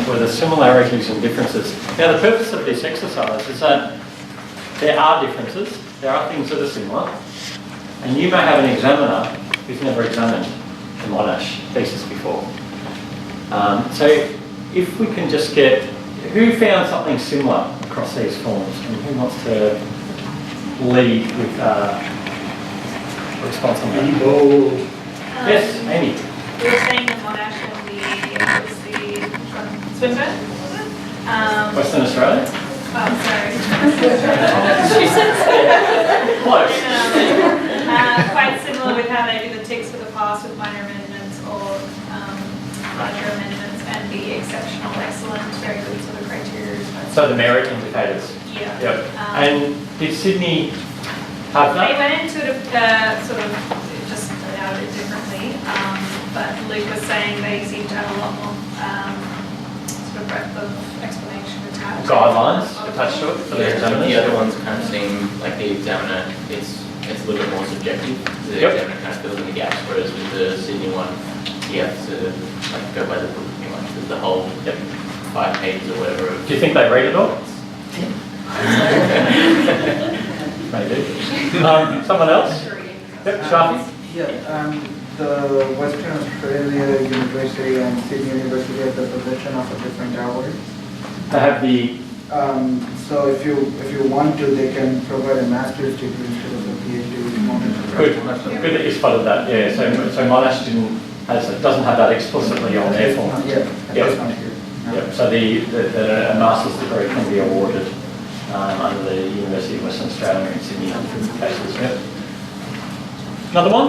were the similarities and differences. Now the purpose of this exercise is that there are differences, there are things that are similar, and you may have an examiner who's never examined the Monash thesis before. So if we can just get, who found something similar across these forms, and who wants to lead with response on that? Yes, Amy. We were saying the Monash and the Swinburne, was it? Western Australia? Oh, sorry. Close. Quite similar with how they do the ticks for the past with minor amendments or larger amendments, and the exceptional, excellent, very good sort of criteria. So the merit indicators. Yeah. Yep. And did Sydney have that? They went into it sort of just laid out a bit differently, but Luke was saying they seem to have a lot more sort of breadth of explanation attached. Guidelines attached to it for the examiners? The other ones kind of seem like the examiner, it's a little bit more subjective. The examiner kind of fills in the gaps, whereas with the Sydney one, you have to like go by the book pretty much. There's the whole 5 pages or whatever. Do you think they read it all? Maybe. Someone else? Yep, Shafi? Yeah, the Western Australia University and Sydney University have the possession of a different hours. They have the... So if you want to, they can provide a master's degree instead of a PhD. Good that you spotted that, yeah. So Monash doesn't have that explicitly on their form. Yeah, that's not here. Yep. So the master's degree can be awarded under the University of Western Australia in Sydney cases. Yep. Another one?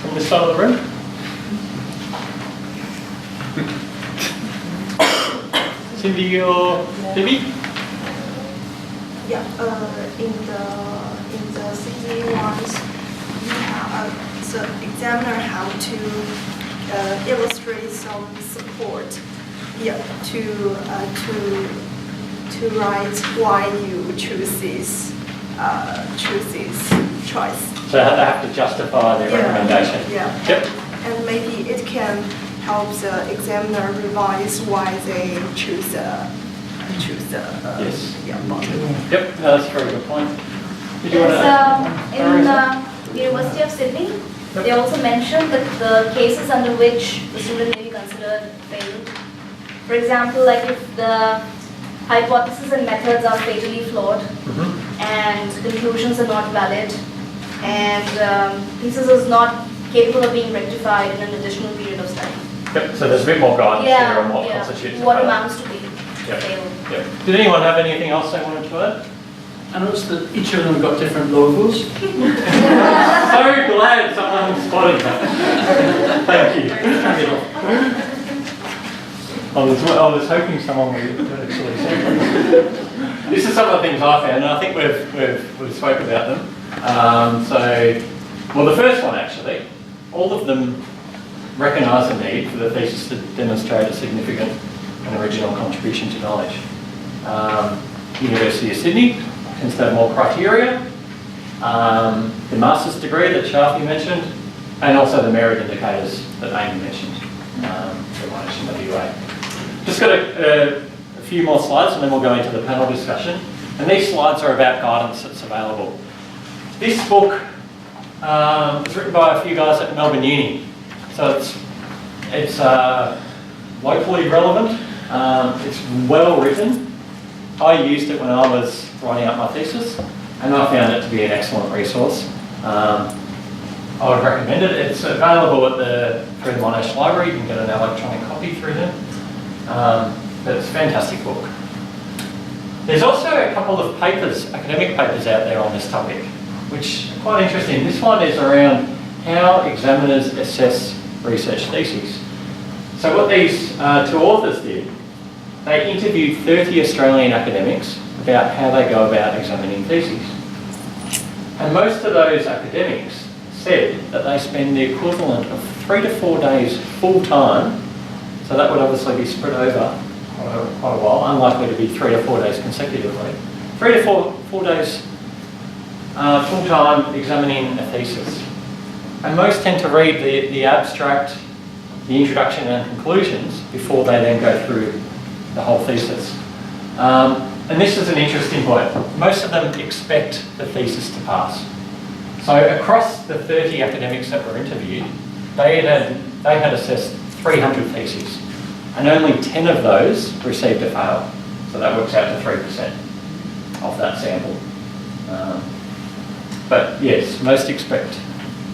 From this side of the room? Cindy or Debbie? Yeah, in the Sydney ones, the examiner have to illustrate some support, to write why you choose this choice. So they have to justify their recommendation. Yeah. Yep. And maybe it can help the examiner revise why they choose the Yes. model. Yep, no, that's a very good point. Did you want to? In the University of Sydney, they also mentioned that the cases under which the student may be considered failed. For example, like if the hypotheses and methods are fatally flawed, and conclusions are not valid, and thesis is not capable of being rectified in an additional period of study. Yep, so there's a bit more guidance there on what constitutes a what fail. amounts to be failed. Yep. Did anyone have anything else they wanted to add? I noticed that each of them got different logos. So glad someone spotted that. Thank you. I was hoping someone would actually say that. This is some of the things I found, and I think we've spoke about them. Well, the first one actually, all of them recognise the need for the thesis to demonstrate a significant and original contribution to knowledge. University of Sydney tends to have more criteria. The master's degree that Shafi mentioned, and also the merit indicators that Amy mentioned for Monash and WA. Just got a few more slides and then we'll go into the panel discussion. And these slides are about guidance that's available. This book was written by a few guys at Melbourne Uni. So it's locally relevant, it's well written. I used it when I was writing up my thesis and I found it to be an excellent resource. I would recommend it. It's available through the Monash Library. You can get an electronic copy through them. But it's a fantastic book. There's also a couple of papers, academic papers out there on this topic, which are quite interesting. This one is around how examiners assess research theses. So what these two authors did, they interviewed 30 Australian academics about how they go about examining theses. And most of those academics said that they spend the equivalent of 3 to 4 days full time, so that would obviously be spread over quite a while, unlikely to be 3 to 4 days consecutively. 3 to 4 days full time examining a thesis. And most tend to read the abstract the introduction and conclusions before they then go through the whole thesis. And this is an interesting point. Most of them expect the thesis to pass. So across the 30 academics that were interviewed, they had assessed 300 theses, and only 10 of those received a fail. So that works out to 3% of that sample. But yes, most expect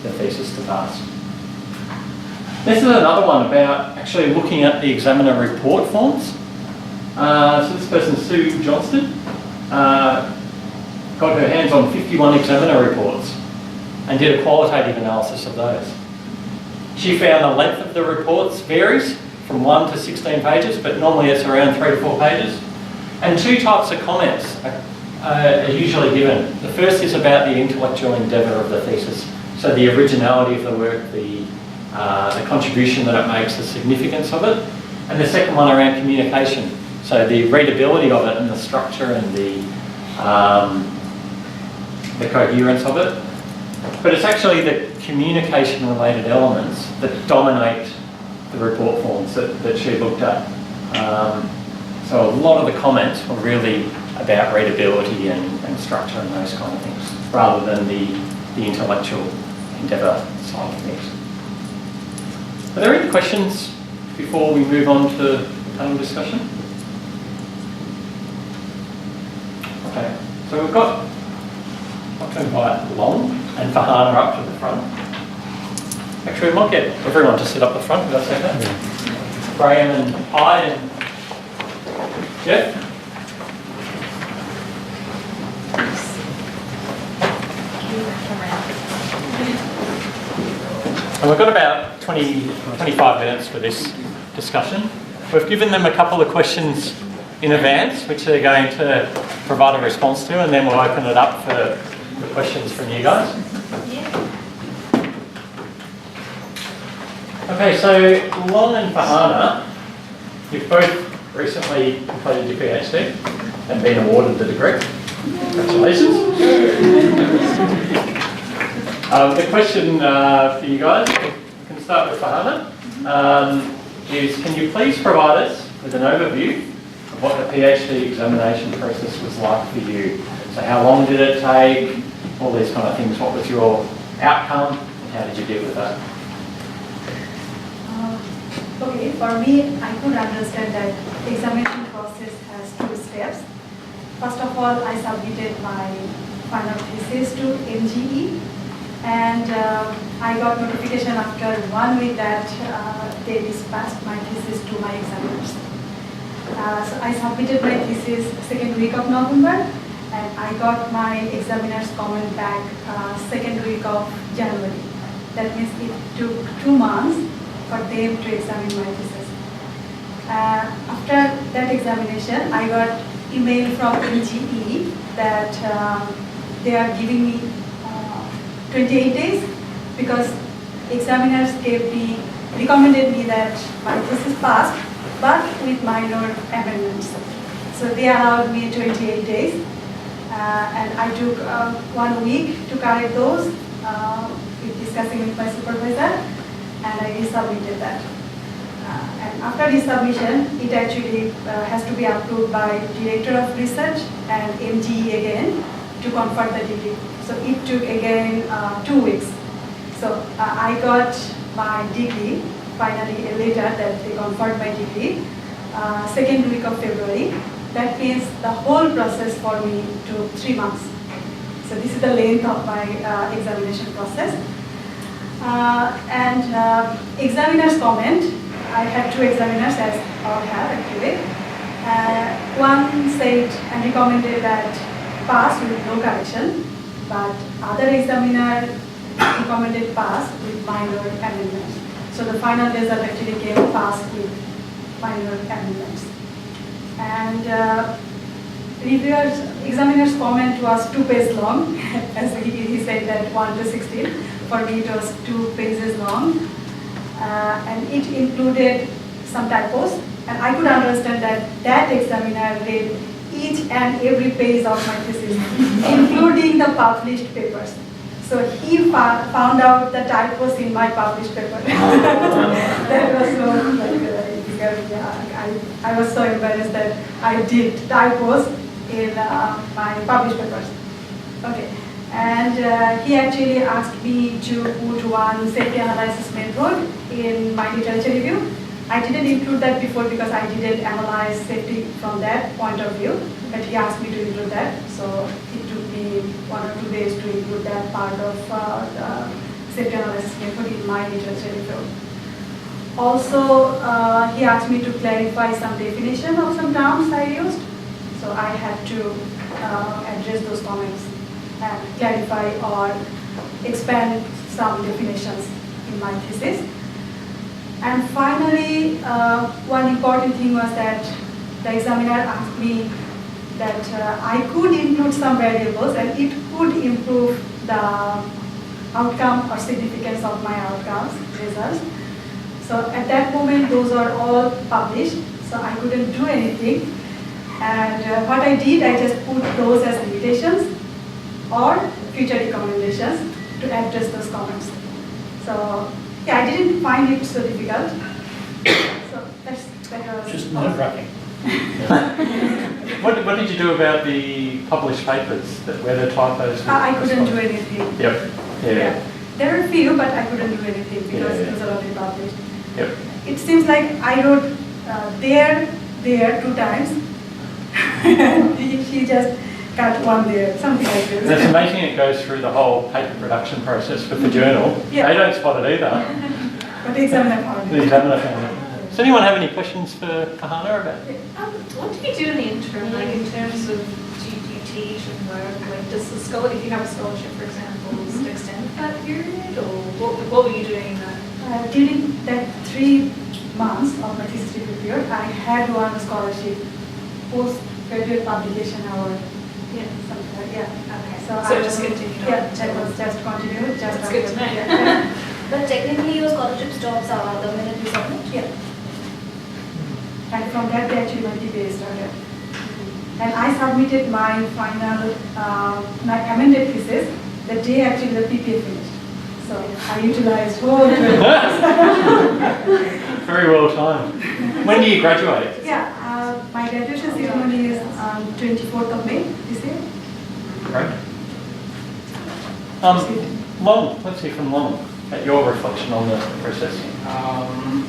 the thesis to pass. This is another one about actually looking at the examiner report forms. So this person, Sue Johnston, got her hands on 51 examiner reports and did a qualitative analysis of those. She found the length of the reports varies from 1 to 16 pages, but normally it's around 3 to 4 pages. And 2 types of comments are usually given. The first is about the intellectual endeavour of the thesis, so the originality of the work, the contribution that it makes, the significance of it. And the second one around communication, so the readability of it and the structure and the coherence of it. But it's actually the communication-related elements that dominate the report forms that she looked at. So a lot of the comments were really about readability and structure and those kind of things, rather than the intellectual endeavour side of things. Are there any questions before we move on to the panel discussion? Okay, so we've got, I'll to invite Long and Farhana up to the front. Actually, we might get everyone to sit up the front, if that's okay. Graham and I and Jeff. And we've got about 25 minutes for this discussion. We've given them a couple of questions in advance, which they're going to provide a response to, and then we'll open it up for questions from you guys. Okay, so Lon and Farhana, you've both recently completed your PhD and been awarded the degree. Congratulations. The question for you guys, we can start with Farhana, is can you please provide us with an overview of what the PhD examination process was like for you? So how long did it take, all these kind of things, what was your outcome, and how did you deal with that? Okay, for me, I could understand that the examination process has 2 steps. First of all, I submitted my final thesis to MGE, and I got notification after 1 week that they dispatched my thesis to my examiners. So I submitted my thesis 2nd week of November, and I got my examiner's comment back 2nd week of January. That means it took 2 months for them to examine my thesis. After that examination, I got email from MGE that they are giving me 28 days because examiners recommended me that my thesis passed, but with minor amendments. So they allowed me 28 days, and I took 1 week to correct those, with discussing with my supervisor, and I resubmitted that. And after resubmission, it actually has to be approved by Director of Research and MGE again to confer the degree. So it took again 2 weeks. So I got my degree, finally a letter that they conferred my degree, 2nd week of February. That means the whole process for me took 3 months. So this is the length of my examination process. Examiner's comment, I had 2 examiners, as all have actually. One said and recommended that pass with no correction, but other examiner recommended pass with minor amendments. So the final result actually came pass with minor amendments. And examiner's comment was 2 pages long, as he said that 1 to 16. For me it was 2 pages long, and it included some typos, and I could understand that that examiner read each and every page of my thesis, including the published papers. So he found out the typos in my published paper. That was so I was so embarrassed that I did typos in my published papers. Okay, and he actually asked me to put one safety analysis method in my literature review. I didn't include that before because I didn't analyze safety from that point of view, but he asked me to include that. So it took me 1 or 2 days to include that part of the safety analysis method in my literature review. Also, he asked me to clarify some definition of some terms I used. So I had to address those comments and clarify or expand some definitions in my thesis. And finally, one important thing was that the examiner asked me that I could include some variables and it could improve the outcome or significance of my outcomes, results. So at that moment, those are all published, so I couldn't do anything. And what I did, I just put those as limitations or future recommendations to address those comments. So yeah, I didn't find it so difficult. So that was Just nerve-wracking. What did you do about the published papers where the typos? I couldn't do anything. Yep. Yeah. There are a few, but I couldn't do anything because Yeah. those are already published. Yep. It seems like I wrote there 2 times. She just cut one there, something like this. And it's amazing it goes through the whole paper production process with the journal. Yeah. They don't spot it either. But the examiner found The it. examiner found it. Does anyone have any questions for Kahana about it? What do you do in the interim, like in terms of do you teach and work? Like does the scholar, if you have a scholarship, for example, does it extend that period, or what were you doing in that? During that 3 months of my thesis review period, I had one scholarship, postgraduate publication hour. Yeah. Something like yeah. Okay. So So I just was- continued on. Yeah, that was just continued. Just That's good to know. Yeah. But technically your scholarship stops the minute you submit? Yeah. And from that day actually my PPA started. And I submitted my final, my amended thesis the day actually the PPA finished. So I utilized whole 12 months. Very well timed. When do you graduate? Yeah, my graduation ceremony is on 24th of May this year. Great. Long, let's hear from Long, at your reflection on the process.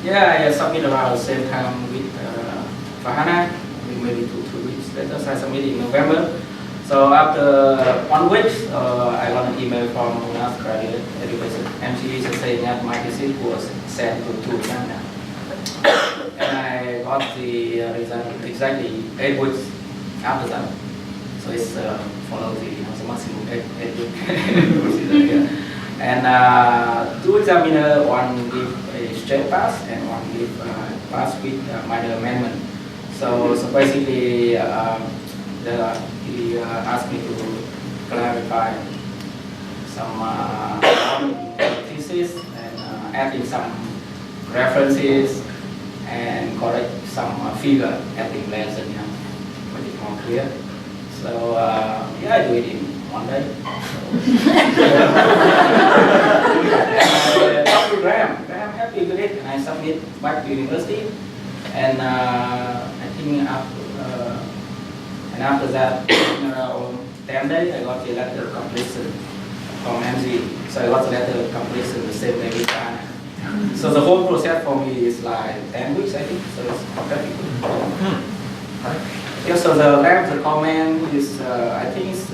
Yeah, I submitted around the same time with Farhana, maybe two weeks later. So I submitted in November. So after 1 week, I got an email from another graduate education, and she is saying that my thesis was sent to China. And I got the result exactly 8 weeks after that. So it's follow the maximum 8 weeks procedure. And 2 examiners, one give a straight pass and one give pass with minor amendment. So basically, he asked me to clarify some thesis and add in some references and correct some figure, adding less and make it more clear. So yeah, I do it in 1 day. And I talked to Graham. Graham happy with it, and I submit back to university. And I think after that, around 10 days, I got the letter of completion from MZ. So I got the letter of completion the same day with Ghana. So the whole process for me is like 10 weeks, I think. So it's very good. Yeah, so the length of the comment is, I think it's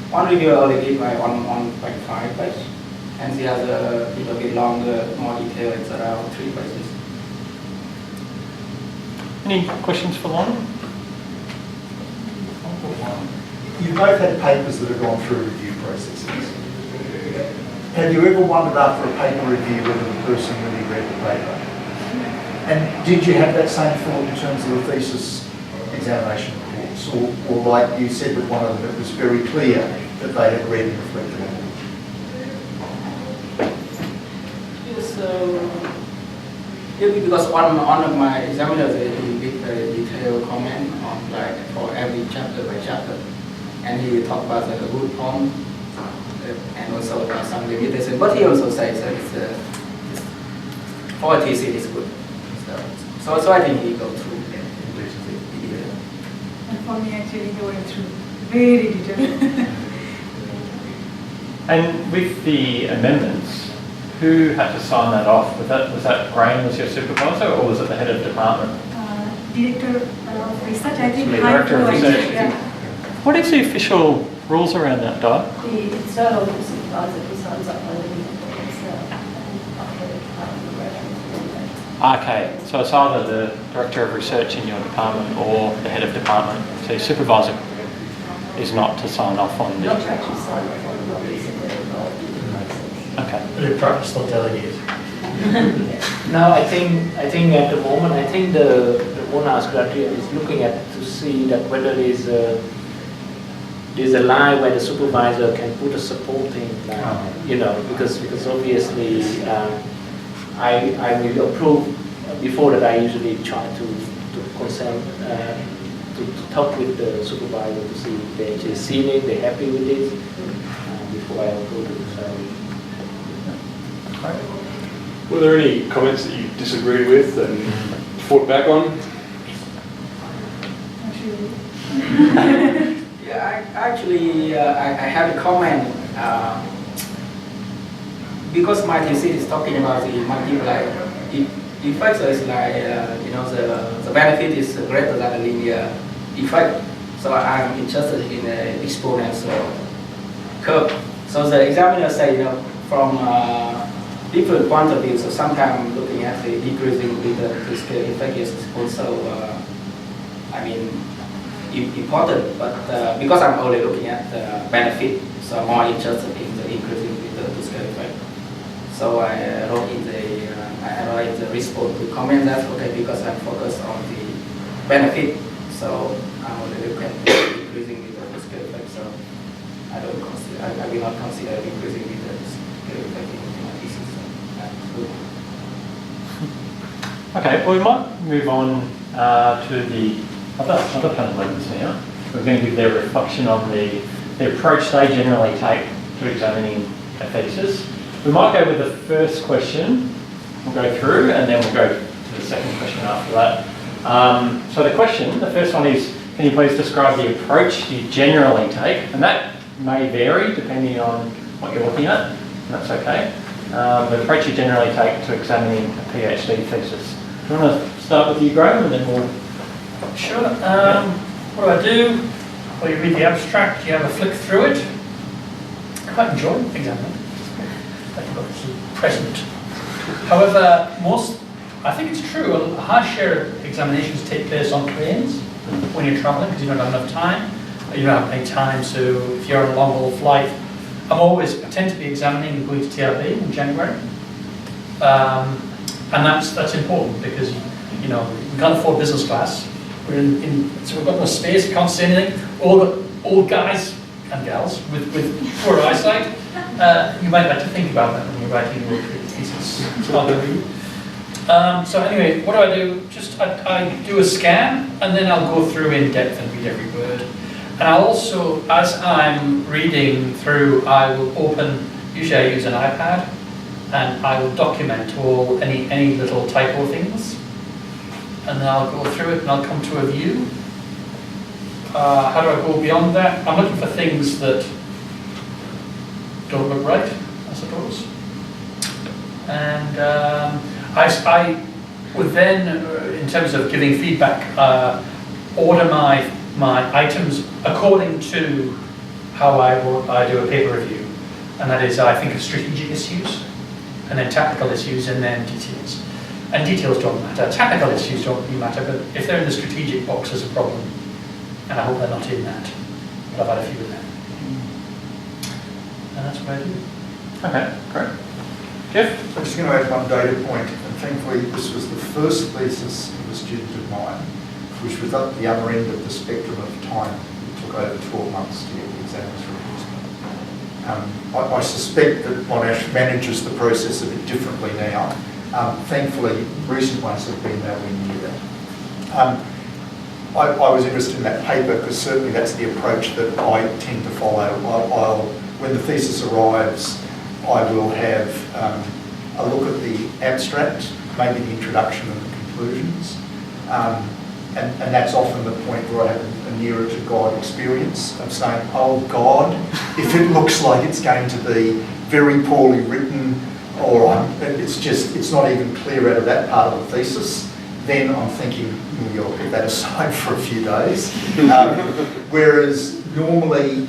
one review only give like 1.5 page. And the other little bit longer, more detailed, it's around 3 pages. Any questions for Long? You both had papers that have gone through review processes. Have you ever wondered after a paper review whether the person really read the paper? And did you have that same thought in terms of the thesis examination reports? Or like you said with one of them, it was very clear that they had read and reflected on it? Yes, maybe because one of my examiners they did a detailed comment on like for every chapter by chapter, and he talked about the good poem, and also some limitation. But he also says that for thesis is good. So I think he go through the detail. And for me, actually, he went through very detailed. And with the amendments, who had to sign that off? Was that Graham was your supervisor, or was it the head of department? Director of research, I think. Director of research. Yeah. What is the official rules around that, Di? It's not always supervisor who signs up on the Okay, so it's either the director of research in your department or the head of department. So your supervisor is not to sign off on the. Not to actually sign off on the reason they're involved in the process. Okay. But in practice, they'll delegate. No, I think at the moment, I think the ONAS criteria is looking at to see that whether there's a line where the supervisor can put a supporting line, because obviously I will approve before that. I usually try to consent to talk with the supervisor to see if they're actually seen it, they're happy with it before I approve it. So. Were there any comments that you disagreed with and fought back on? Yeah, I have a comment because my thesis is talking about the multiply effect. So it's like the benefit is greater than the linear effect. So I'm interested in the exponential curve. So the examiner say from different point of view. So sometimes looking at the decreasing with the scale effect is also important, but because I'm only looking at the benefit, so I'm more interested in the increasing with the scale effect. So I wrote in the response to comment that because I'm focused on the benefit, so I only look at the increasing with the scale effect. So I will not consider increasing with the scale effect in my thesis. Okay, well we might move on to the other panel members now. We're going to give their reflection on the approach they generally take to examining a thesis. We might go with the first question, we'll go through, and then we'll go to the second question after that. So the first one is, can you please describe the approach you generally take? And that may vary depending on what you're looking at, and that's okay. The approach you generally take to examining a PhD thesis. Do you want to start with you, Graham, and then we'll... Sure. What do? Well, you read the abstract, you have a flick through it. I quite enjoy examining. It's present. However, I think it's true, a high share of examinations take place on planes when you're traveling because you don't have enough time. You don't have any time, so if you're on a long haul flight, I tend to be examining and going to TRB in January. And that's important because we can't afford business class. So we've got no space, you can't see anything. All got old guys and gals with poor eyesight. You might like to think about that when you're writing your thesis. It's not good for you. So anyway, what do? I do a scan and then I'll go through in depth and read every word. And I'll also, as I'm reading through, I will usually I use an iPad, and I will document any little typo things. And then I'll go through it and I'll come to a view. How do I go beyond that? I'm looking for things that don't look right, I suppose. And I would then, in terms of giving feedback, order my items according to how I do a paper review. And that is, I think of strategic issues, and then tactical issues, and then details. And details don't matter. Technical issues don't really matter, but if they're in the strategic box, there's a problem. And I hope they're not in that. But I've had a few of them. And that's what I do. Okay, great. Jeff? I'm just going to add one data point, and thankfully this was the first thesis of a student of mine, which was at the other end of the spectrum of time. It took over 12 months to get the examiner's report. I suspect that Monash manages the process a bit differently now. Thankfully, recent ones have been nowhere near that. I was interested in that paper because certainly that's the approach that I tend to follow. I'll when the thesis arrives, I will have a look at the abstract, maybe the introduction and the conclusions. And that's often the point where I have a nearer to God experience of saying, oh God, if it looks like it's going to be very poorly written, or it's not even clear out of that part of the thesis, then I'm thinking, you'll put that aside for a few days. Whereas normally,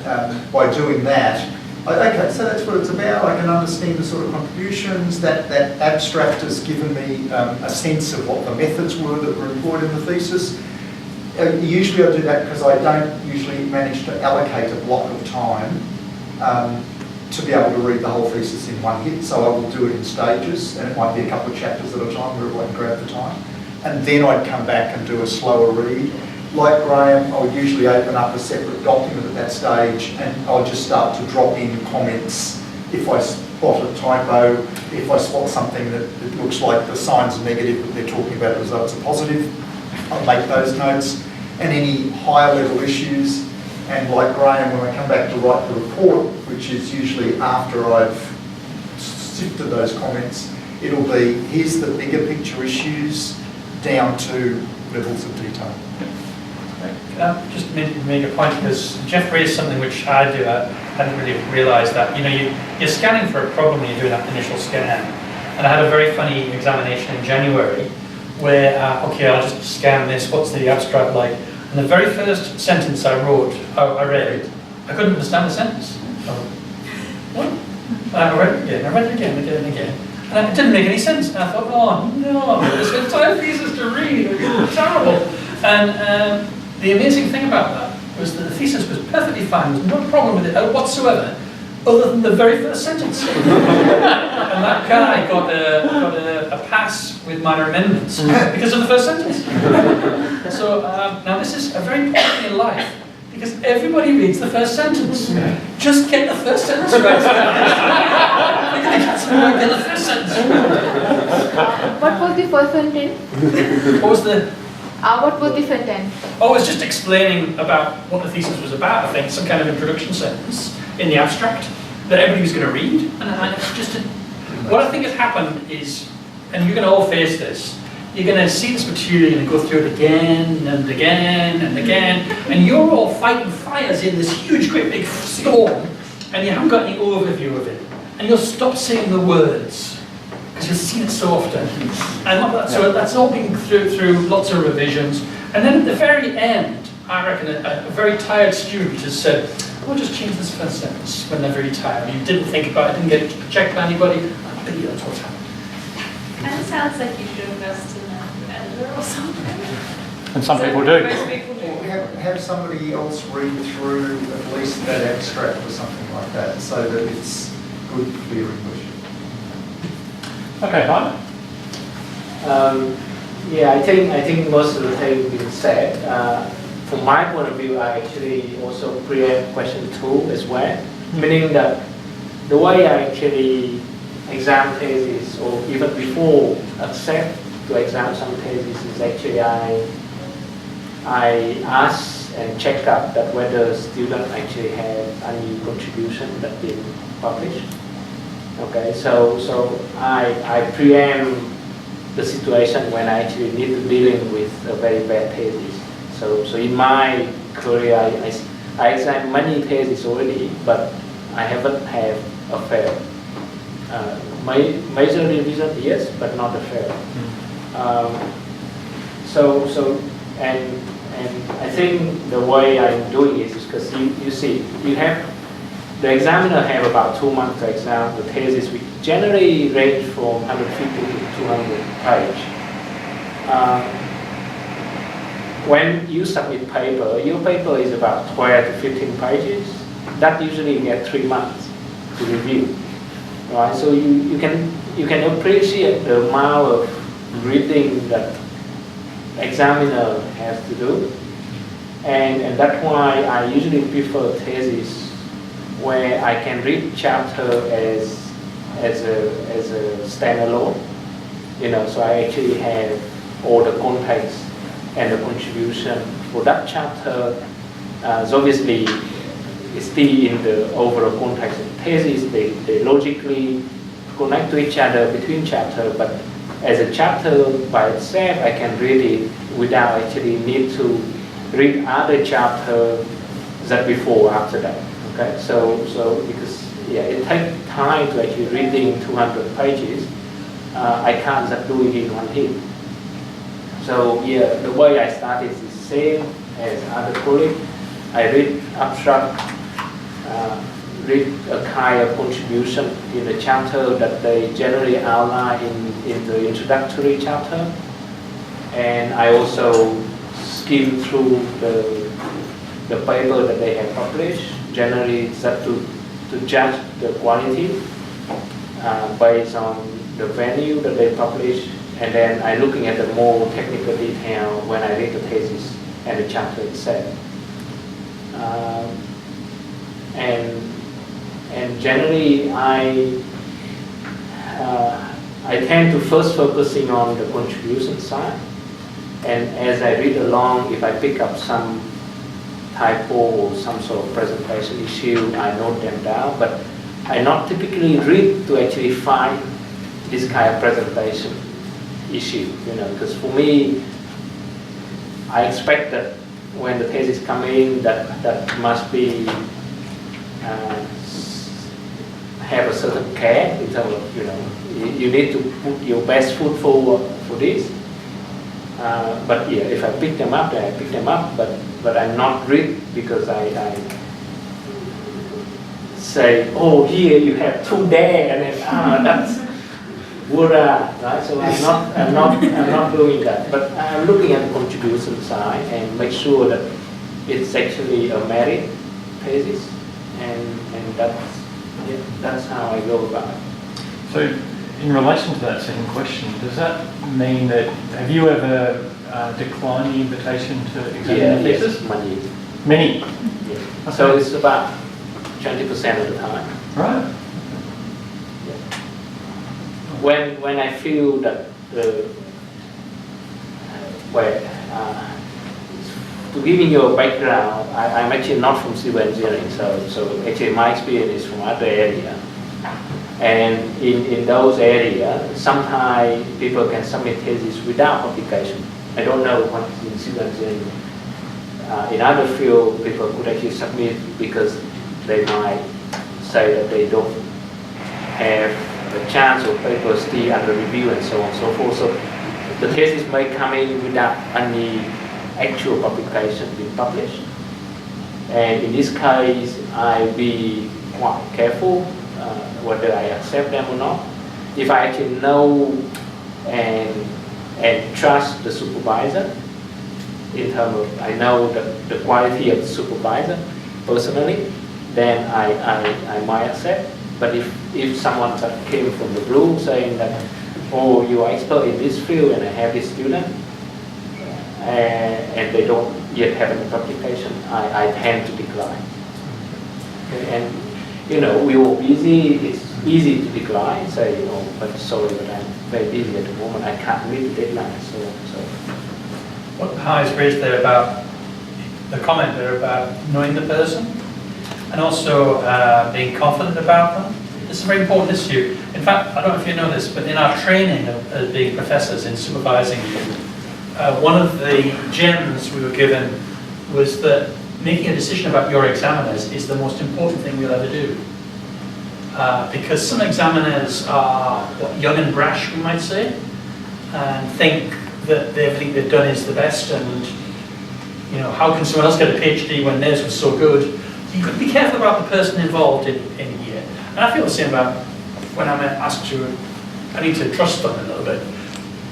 by doing that, okay, so that's what it's about. I can understand the sort of contributions. That abstract has given me a sense of what the methods were that were employed in the thesis. Usually I do that because I don't usually manage to allocate a block of time to be able to read the whole thesis in one hit. So I will do it in stages, and it might be a couple of chapters at a time where I can grab the time. And then I'd come back and do a slower read. Like Graham, I would usually open up a separate document at that stage, and I'll just start to drop in comments if I spot a typo, if I spot something that looks like the signs are negative but they're talking about results are positive. I'll make those notes. And any higher level issues, and like Graham, when I come back to write the report, which is usually after I've sifted those comments, it'll be, here's the bigger picture issues down to levels of detail. Just make a point, because Jeff raised something which I do. I hadn't really realised that. You know, you're scanning for a problem when you're doing that initial scan. And I had a very funny examination in January where, okay, I'll just scan this, what's the abstract like? And the very first sentence I read, I couldn't understand the sentence. What? I read it again, and again. And it didn't make any sense. And I thought, oh no, this entire thesis to read, it's terrible. And the amazing thing about that was that the thesis was perfectly fine, there was no problem with it whatsoever, other than the very first sentence. And that guy got a pass with minor amendments because of the first sentence. So now this is a very important thing in life, because everybody reads the first sentence. Just get the first sentence right. Get the first sentence. What was the first sentence? What was the? What was the sentence? Oh, it was just explaining about what the thesis was about, I think, some kind of introduction sentence in the abstract that everybody was going to read. And it's just what I think has happened is, and you're going to all face this, you're going to see this material and go through it again and again and again, and you're all fighting fires in this huge, great big storm, and you haven't got any overview of it. And you'll stop saying the words, because you've seen it so often. And so that's all been through lots of revisions. And then at the very end, I reckon a very tired student has said, we'll just change this first sentence when they're very tired. You didn't think about it, didn't get checked by anybody. I bet you that's what's happened. And it sounds like you should invest in an editor or something. And some people do. Most people do. Have somebody else read through at least that abstract or something like that, so that it's good, clear English. Okay, fine. Yeah, I think most of the things been said. From my point of view, I actually also create question 2 as well, meaning that the way I actually exam thesis, or even before accept to exam some thesis, is actually I ask and check up that whether students actually have any contribution that been published. Okay, so I preempt the situation when I actually need to dealing with a very bad thesis. So in my career, I examined many theses already, but I haven't had a fail. Major revision, yes, but not a fail. And I think the way I'm doing it is because you see, the examiner have about 2 months to examine the thesis, which generally range from 150 to 200 pages. When you submit paper, your paper is about 12 to 15 pages. That usually get 3 months to review, right? So you can appreciate the amount of reading that examiner has to do, and that's why I usually prefer thesis where I can read chapter as a standalone, so I actually have all the context and the contribution for that chapter. So obviously still in the overall context of thesis. They logically connect to each other between chapters, but as a chapter by itself, I can read it without actually need to read other chapters that before after that. Okay, so because it takes time to actually reading 200 pages. I can't just do it in one hit. So the way I started is the same as other colleagues. I read abstract, read a kind of contribution in the chapter that they generally outline in the introductory chapter. And I also skim through the paper that they have published, generally just to judge the quality based on the value that they publish. And then I'm looking at the more technical detail when I read the thesis and the chapter itself. And generally, I tend to first focusing on the contribution side. And as I read along, if I pick up some typo or some sort of presentation issue, I note them down. But I not typically read to actually find this kind of presentation issue, because for me, I expect that when the thesis come in, that must be have a certain care in terms of, you need to put your best foot forward for this. But if I pick them up, then I pick them up, but I'm not read because I say, oh, here you have 2 there, and then that's Wura, right? So I'm not doing that, but I'm looking at the contribution side and make sure that it's actually a merit thesis, and that's how I go about it. So, in relation to that second question, does that mean that have you ever declined the invitation to examine the thesis? Yes, many. Many. Yeah. Okay. So it's about 20% of the time. Right. When I feel that to giving you a background, I'm actually not from civil engineering, so actually my experience is from other area. And in those areas, sometimes people can submit thesis without publication. I don't know what is in civil engineering. In other fields, people could actually submit because they might say that they don't have a chance of papers still under review and so on and so forth. So the thesis may come in without any actual publication being published. And in this case, I be quite careful whether I accept them or not. If I actually know and trust the supervisor, in terms of I know the quality of the supervisor personally, then I might accept. But if someone that came from the blue saying that, oh, you are expert in this field and I have this student, and they don't yet have any publication, I tend to decline. Okay? And we were busy, it's easy to decline, say, but sorry, but I'm very busy at the moment, I can't meet the deadline, so. What Hai's raised there about, the comment there about knowing the person, and also being confident about them. This is a very important issue. In fact, I don't know if you know this, but in our training as being professors in supervising you, one of the gems we were given was that making a decision about your examiners is the most important thing we'll ever do. Because some examiners are young and brash, we might say, and think that everything they've done is the best, and how can someone else get a PhD when theirs was so good? You've got to be careful about the person involved in here. And I feel the same about when I'm asked to, I need to trust them a little bit.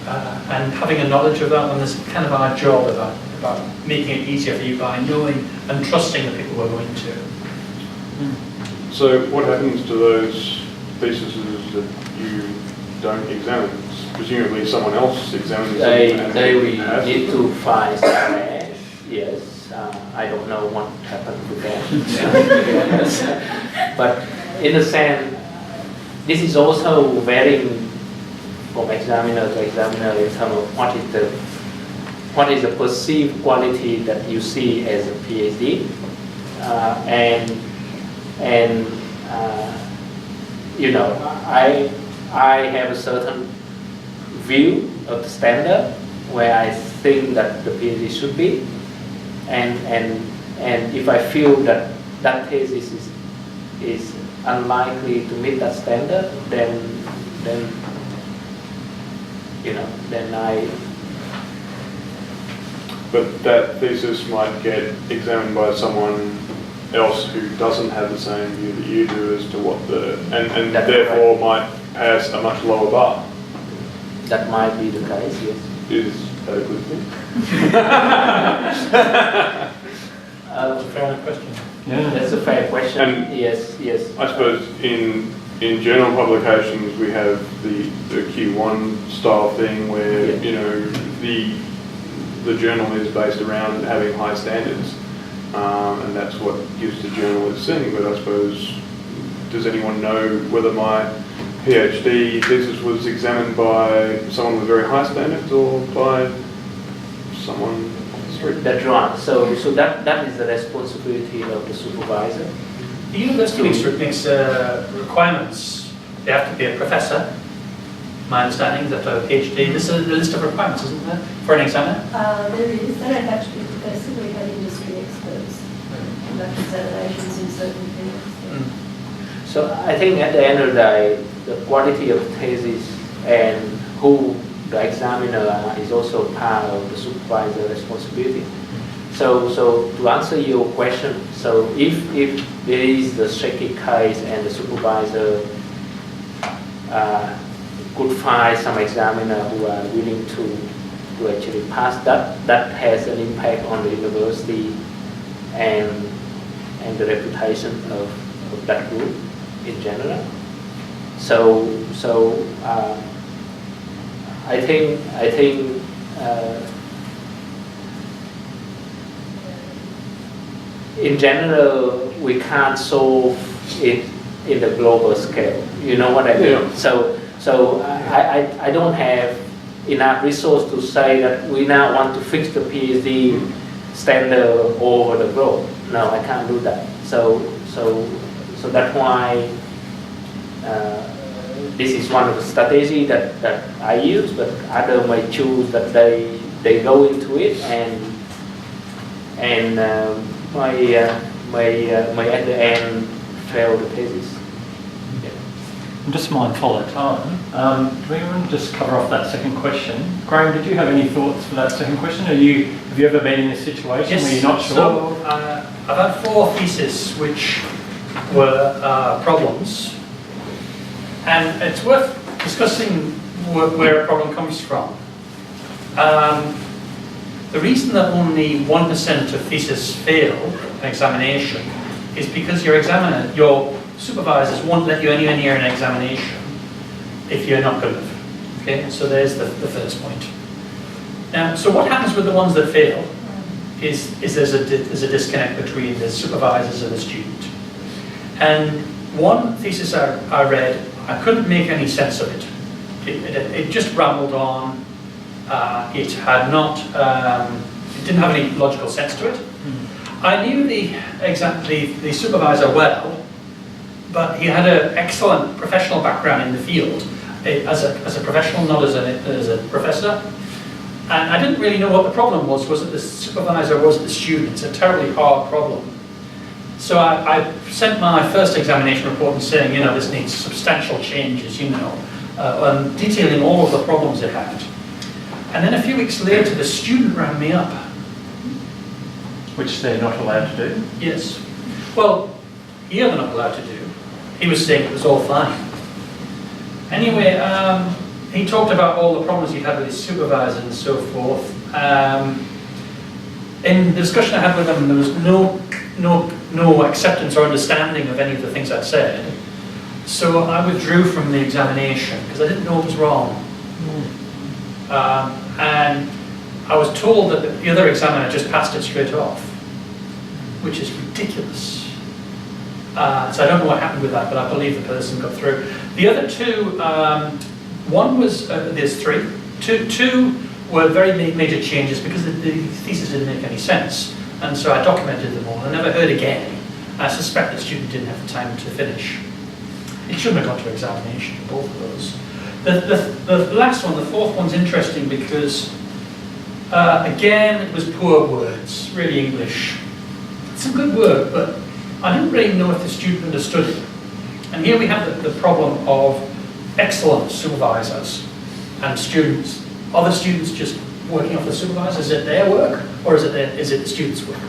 And having a knowledge of that, and there's kind of our job about making it easier for you by knowing and trusting the people we're going to. So what happens to those theses that you don't examine? Presumably someone else examines them. They will need to find somewhere. Yes. I don't know what happened with them. But in a sense, this is also varying from examiner to examiner in terms of what is the perceived quality that you see as a PhD. and you know, I have a certain view of the standard where I think that the PhD should be, and if I feel that that thesis is unlikely to meet that standard, then you know, then I. But that thesis might get examined by someone else who doesn't have the same view that you do as to what the, and therefore might pass a much lower bar. That might be the case, yes. Is that a good thing? That's a fair question. Yeah, that's a fair question. And yes. I suppose in journal publications we have the Q1 style thing where you know the journal is based around having high standards, and that's what gives the journal its thing. But I suppose, does anyone know whether my PhD thesis was examined by someone with very high standards or by someone on the street? That's right. So that is the responsibility of the supervisor. The university makes requirements. They have to be a professor. My understanding is that to have a PhD. There's a list of requirements, isn't there, for an examiner? There is, and actually basically had industry experts like examinations in certain fields. So I think at the end of the day, the quality of thesis and who the examiner are is also part of the supervisor's responsibility. So to answer your question, so if there is the shaky case and the supervisor could find some examiner who are willing to actually pass that has an impact on the university and the reputation of that group in general. So I think in general we can't solve it in the global scale. You know what I mean? Yeah. So I don't have enough resource to say that we now want to fix the PhD standard over the globe. No, I can't do that. So that's why this is one of the strategies that I use, but others may choose that they go into it and may at the end fail the thesis. I'm just mindful of time. Do we want to just cover off that second question? Graham, did you have any thoughts for that second question? Have you ever been in this situation where you're not sure? So I've had 4 theses which were problems, and it's worth discussing where a problem comes from. The reason that only 1% of theses fail an examination is because your supervisors won't let you anywhere near an examination if you're not good enough. Okay, so there's the first point. Now, so what happens with the ones that fail is there's a disconnect between the supervisors and the student. And one thesis I read, I couldn't make any sense of it. It just rambled on. It had not. It didn't have any logical sense to it. I knew the supervisor well, but he had an excellent professional background in the field as a professional, not as a professor. And I didn't really know what the problem was. Was it the supervisor or was it the student? It's a terribly hard problem. So I sent my first examination report and saying, this needs substantial changes, and detailing all of the problems it had. And then a few weeks later, the student rang me up. Which they're not allowed to do? Yes. Well, here they're not allowed to do. He was saying it was all fine. Anyway, he talked about all the problems he'd had with his supervisor and so forth. In the discussion I had with him, there was no acceptance or understanding of any of the things I'd said. So I withdrew from the examination because I didn't know what was wrong. And I was told that the other examiner just passed it straight off, which is ridiculous. So I don't know what happened with that, but I believe the person got through. The other 2, one was, there's 3. Two were very major changes because the thesis didn't make any sense. And so I documented them all. I never heard again. I suspect the student didn't have the time to finish. It shouldn't have gone to examination, both of those. The last one, the fourth one's interesting because, again, it was poor words, really English. It's some good work, but I didn't really know if the student understood it. And here we have the problem of excellent supervisors and students. Are the students just working off the supervisors? Is it their work, or is it the students' work?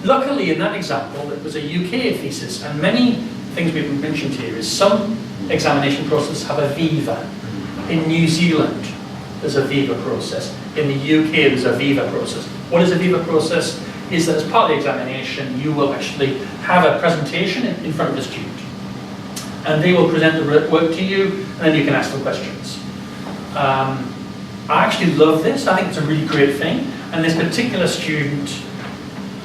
Luckily, in that example, it was a UK thesis, and many things we've mentioned here is some examination processes have a viva. In New Zealand, there's a viva process. In the UK, there's a viva process. What is a viva process? Is that as part of the examination, you will actually have a presentation in front of the student. And they will present the work to you, and then you can ask them questions. I actually love this. I think it's a really great thing. And this particular student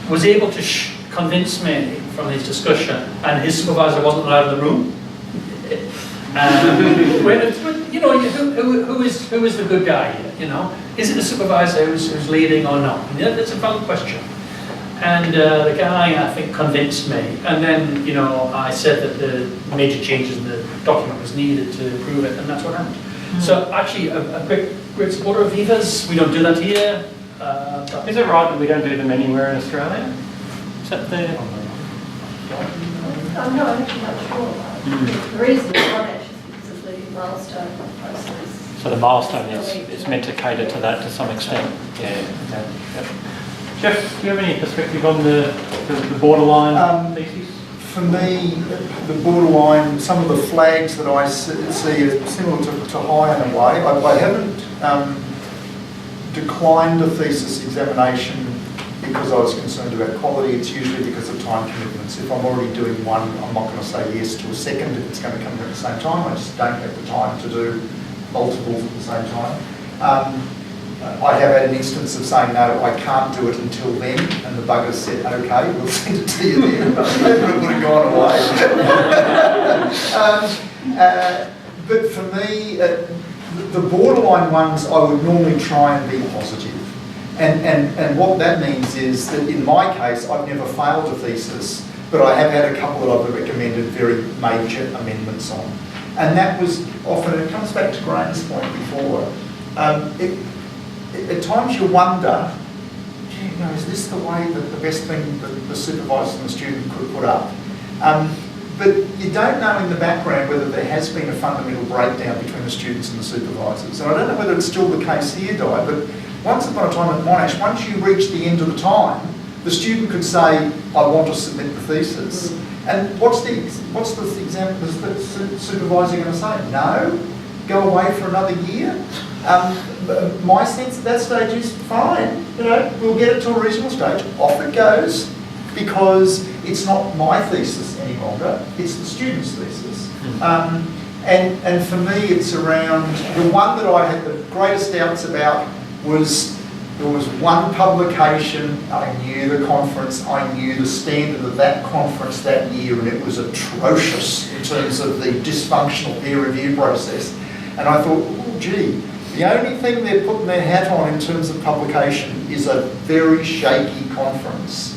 was able to convince me from his discussion, and his supervisor wasn't allowed in the room. You know, who is the good guy here? You know, is it the supervisor who's leading or not? And that's a valid question. And the guy, I think, convinced me. And then, you know, I said that the major changes in the document was needed to prove it, and that's what happened. So actually, a great supporter of Vivas. We don't do that here. Is it right that we don't do them anywhere in Australia? Is that the... I'm not actually not sure. The reason it's not actually because of the milestone process. So the milestone is meant to cater to that to some extent. Yeah. Okay. Yep. Jeff, do you have any perspective on the borderline thesis? For me, the borderline, some of the flags that I see are similar to high in a way. I haven't declined a thesis examination because I was concerned about quality. It's usually because of time commitments. If I'm already doing one, I'm not going to say yes to a second if it's going to come at the same time. I just don't have the time to do multiples at the same time. I have had an instance of saying, no, I can't do it until then, and the bugger said, okay, we'll send it to you then. It would have gone away. But for me, the borderline ones, I would normally try and be positive. And what that means is that in my case, I've never failed a thesis, but I have had a couple that I've recommended very major amendments on. And that was often, it comes back to Graham's point before, at times you wonder, gee, you know, is this the way that the best thing that the supervisor and the student could put up? But you don't know in the background whether there has been a fundamental breakdown between the students and the supervisors. And I don't know whether it's still the case here, Di, but once upon a time at Monash, once you reach the end of the time, the student could say, I want to submit the thesis. And what's the supervisor going to say? No? Go away for another year? My sense at that stage is fine. You know, we'll get it to a reasonable stage. Off it goes, because it's not my thesis any longer. It's the student's thesis. And for me, it's around the one that I had the greatest doubts about was there was one publication. I knew the conference. I knew the standard of that conference that year, and it was atrocious in terms of the dysfunctional peer review process. And I thought, oh, gee. The only thing they're putting their hat on in terms of publication is a very shaky conference.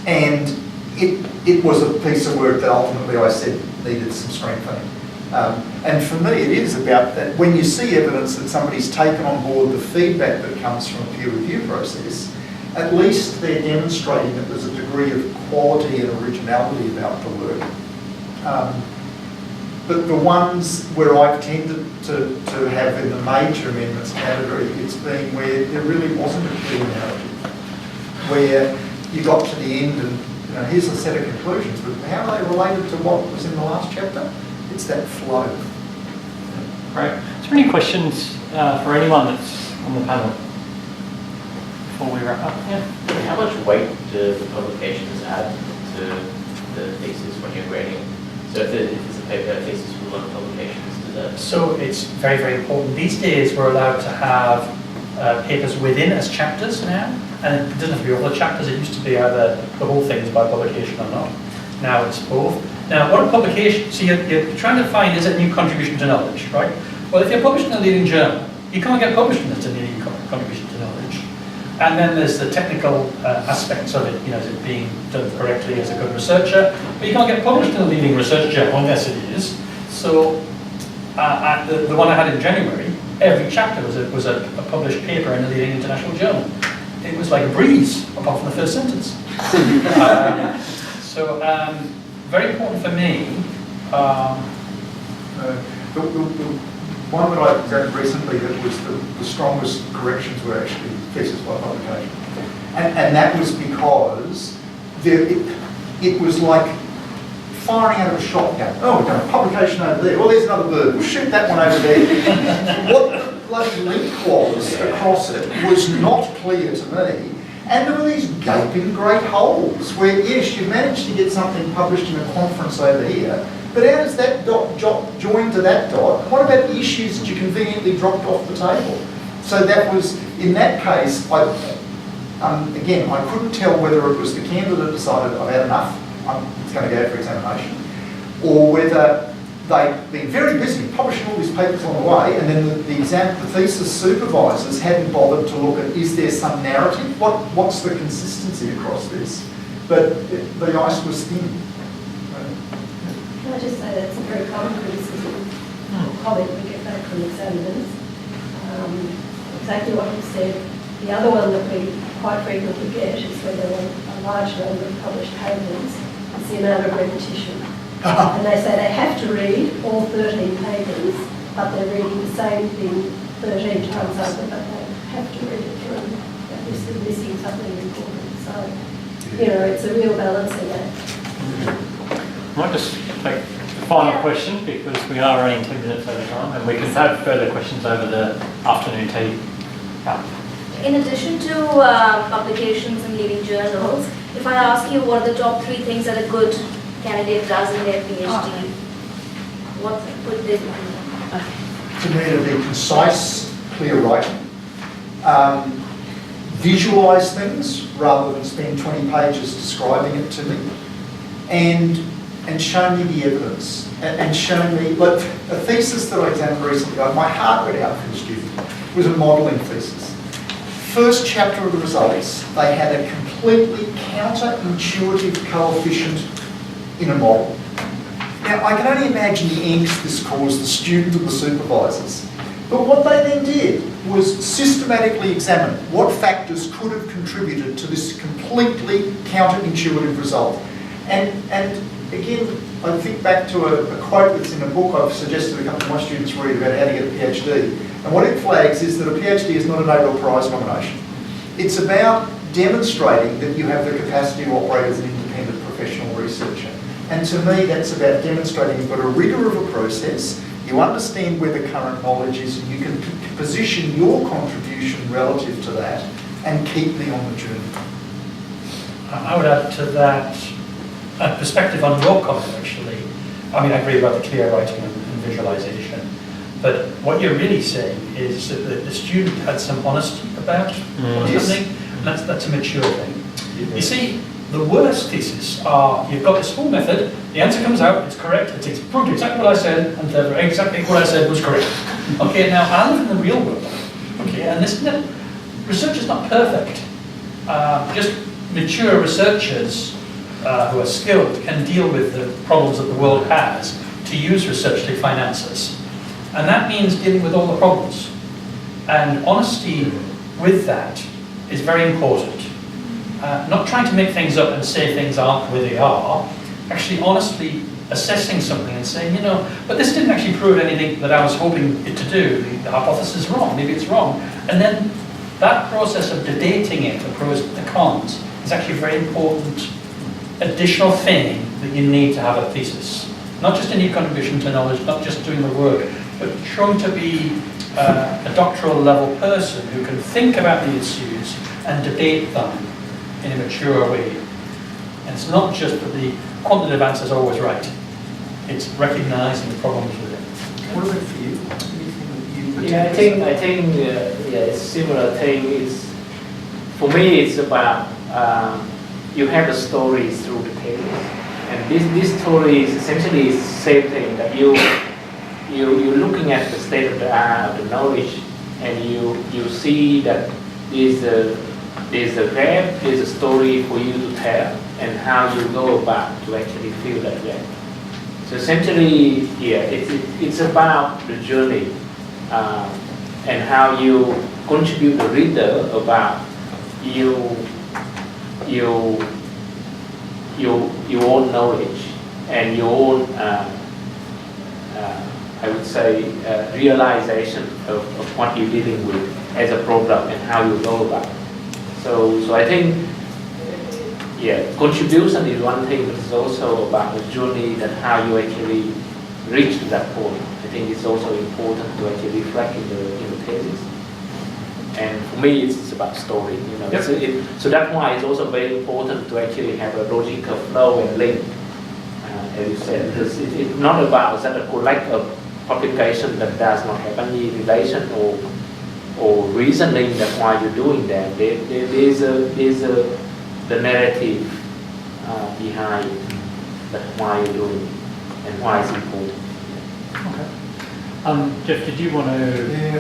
And it was a piece of work that ultimately I said needed some strengthening. And for me it is about that when you see evidence that somebody's taken on board the feedback that comes from a peer review process, at least they're demonstrating that there's a degree of quality and originality about the work. But the ones where I've tended to have in the major amendments category, it's been where there really wasn't a clear narrative, where you got to the end and, you know, here's a set of conclusions, but how are they related to what was in the last chapter? It's that flow. Great. Is there any questions for anyone that's on the panel before we wrap up? Yeah. How much weight do the publications add to the thesis when you're grading? So if it's a paper thesis with a lot of publications, does that... So it's very, very important. These days we're allowed to have papers within as chapters now, and it doesn't have to be all the chapters. It used to be either the whole thing is by publication or not. Now it's both. Now what a publication, so you're trying to find, is it a new contribution to knowledge, right? Well, if you're published in a leading journal, you can't get published in a leading contribution to knowledge. And then there's the technical aspects of it, is it being done correctly as a good researcher? But you can't get published in a leading research journal unless it is. So the one I had in January, every chapter was a published paper in a leading international journal. It was like a breeze, apart from the first sentence. Very important for me. The one that I examined recently that was the strongest corrections were actually thesis by publication. And that was because it was like firing out of a shotgun. Oh, we've done a publication over there. Well, there's another bird. We'll shoot that one over there. What the bloody link was across it was not clear to me. And there were these gaping great holes where, yes, you managed to get something published in a conference over here, but how does that dot join to that dot? And what about the issues that you conveniently dropped off the table? So that was, in that case, again, I couldn't tell whether it was the candidate decided I've had enough, it's going to go for examination, or whether they'd been very busy publishing all these papers on the way, and then the thesis supervisors hadn't bothered to look at, is there some narrative? What's the consistency across this? But the ice was thin. Can I just say that's a very common criticism or comment we get back from examiners. Exactly what you said. The other one that we quite frequently get is where they want a large number of published papers. It's the amount of repetition. And they say they have to read all 13 papers, but they're reading the same thing 13 times over, but they have to read it through. They're missing something important. So, it's a real balancing act. I might just take the final question because we are running 10 minutes over time and we can have further questions over the afternoon tea. In addition to publications in leading journals, if I ask you what are the top 3 things that a good candidate does in their PhD, what would they do? To me, to be concise, clear writing, visualise things rather than spend 20 pages describing it to me, and show me the evidence, and show me, like a thesis that I examined recently, my heart went out for the student, was a modelling thesis. First chapter of the results, they had a completely counterintuitive coefficient in a model. Now, I can only imagine the angst this caused the student and the supervisors. But what they then did was systematically examine what factors could have contributed to this completely counterintuitive result. And again, I think back to a quote that's in a book I've suggested a couple of my students read about how to get a PhD. And what it flags is that a PhD is not a Nobel Prize nomination. It's about demonstrating that you have the capacity to operate as an independent professional researcher. And to me, that's about demonstrating you've got a rigour of a process, you understand where the current knowledge is, and you can position your contribution relative to that and keep me on the journey. I would add to that a perspective on your comment, actually. I mean, I agree about the clear writing and visualization, but what you're really saying is that the student had some honesty about what's happening, and that's a mature thing. You see, the worst thesis are, you've got this whole method, the answer comes out, it's correct, it's proved exactly what I said, and exactly what I said was correct. Okay, now I live in the real world, okay, and research is not perfect. Just mature researchers who are skilled can deal with the problems that the world has to use research to finance us. And that means dealing with all the problems. And honesty with that is very important. Not trying to make things up and say things aren't where they are, actually honestly assessing something and saying, but this didn't actually prove anything that I was hoping it to do. The hypothesis is wrong, maybe it's wrong. And then that process of debating it, the pros and the cons, is actually a very important additional thing that you need to have a thesis. Not just any contribution to knowledge, not just doing the work, but trying to be a doctoral level person who can think about the issues and debate them in a mature way. And it's not just that the quantitative answer is always right. It's recognising the problems with it. What about for you? Yeah, I think it's similar thing. Is for me, it's about you have the stories through the case, and this story is essentially the same thing that you're looking at the state of the art of the knowledge, and you see that these there's a gap, there's a story for you to tell, and how you go about to actually fill that gap. So essentially, yeah, it's about the journey and how you contribute the reader about your own knowledge and your own, I would say, realization of what you're dealing with as a problem and how you go about it. So I think, yeah, contribution is one thing, but it's also about the journey that how you actually reach to that point. I think it's also important to actually reflect in the thesis. And for me, it's about story. You know, so that's why it's also very important to actually have a logical flow and link, as you said, because it's not about that a collect of publication that does not have any relation or reasoning that's why you're doing that. There's the narrative behind that why you're doing it and why it's important. Okay. Jeff, did you want to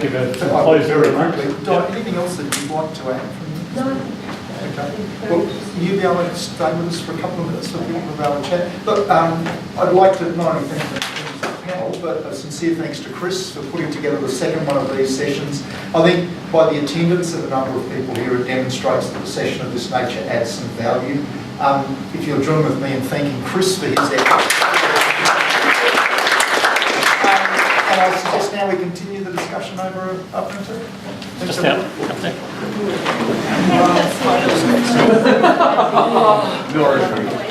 give a Very closing remark? quickly. Di, anything else that you want to add from you? No. Okay. Well, you be able to stay with us for a couple of minutes so people will be able to chat. Look, I'd like to not only thank the panel, but a sincere thanks to Chris for putting together the second one of these sessions. I think by the attendance of a number of people here, it demonstrates that a session of this nature adds some value. If you'll join with me in thanking Chris for his efforts. And I suggest now we continue the discussion over a printer. Just out. Thanks,